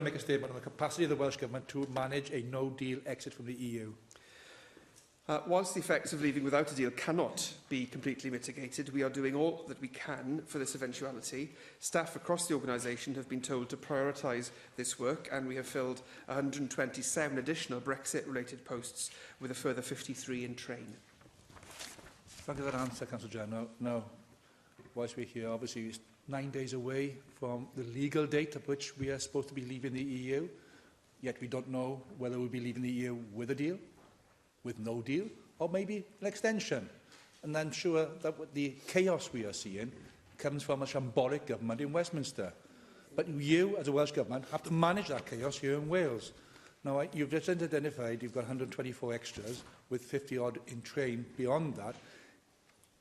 make a statement on the capacity of the Welsh Government to manage a no-deal exit from the EU. Whilst the effects of leaving without a deal cannot be completely mitigated, we are doing all that we can for this eventuality. Staff across the organisation have been told to prioritise this work, and we have filled 127 additional Brexit-related posts, with a further 53 in train. Thank you for that answer, Councillor General. Now, whilst we're here, obviously it's 9 days away from the legal date at which we are supposed to be leaving the EU, yet we don't know whether we'll be leaving the EU with a deal, with no deal, or maybe an extension. And I'm sure that the chaos we are seeing comes from a shambolic government in Westminster. But you, as a Welsh Government, have to manage that chaos here in Wales. Now, you've just identified you've got 124 extras, with 50-odd in train beyond that.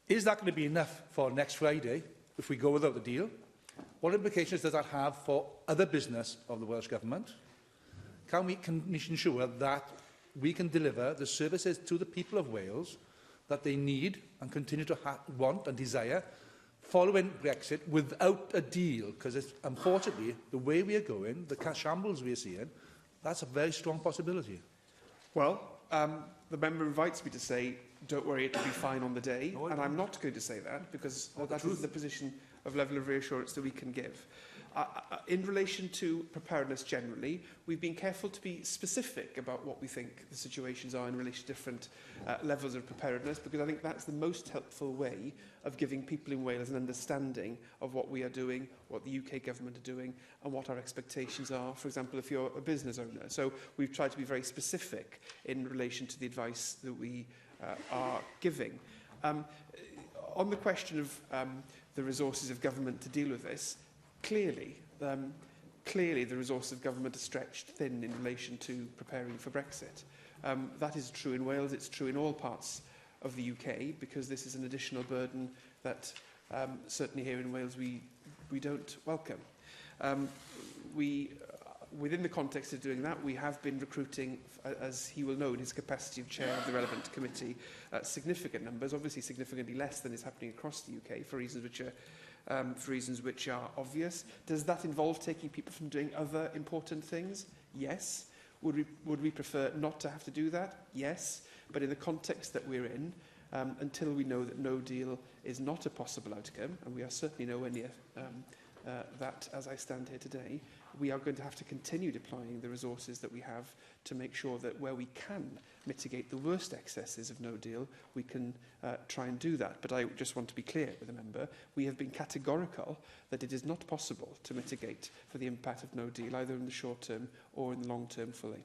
Is that going to be enough for next Friday, if we go without the deal? What implications does that have for other business of the Welsh Government? Can we ensure that we can deliver the services to the people of Wales that they need and continue to want and desire following Brexit without a deal? Because unfortunately, the way we are going, the shambles we are seeing, that's a very strong possibility. Well, the member invites me to say, don't worry, it'll be fine on the day. No, and I'm not going to say that, because that is the position of level of reassurance that we can give. In relation to preparedness generally, we've been careful to be specific about what we think the situations are in relation to different levels of preparedness, because I think that's the most helpful way of giving people in Wales an understanding of what we are doing, what the UK government are doing, and what our expectations are, for example, if you're a business owner. So we've tried to be very specific in relation to the advice that we are giving. On the question of the resources of government to deal with this, clearly the resources of government are stretched thin in relation to preparing for Brexit. That is true in Wales, it's true in all parts of the UK, because this is an additional burden that certainly here in Wales we don't welcome. Within the context of doing that, we have been recruiting, as he will know in his capacity of chair of the relevant committee, significant numbers, obviously significantly less than is happening across the UK for reasons which are obvious. Does that involve taking people from doing other important things? Yes. Would we prefer not to have to do that? Yes. But in the context that we're in, until we know that no deal is not a possible outcome, and we are certainly nowhere near that as I stand here today, we are going to have to continue deploying the resources that we have to make sure that where we can mitigate the worst excesses of no deal, we can try and do that. But I just want to be clear with the member, we have been categorical that it is not possible to mitigate for the impact of no deal, either in the short term or in the long term fully.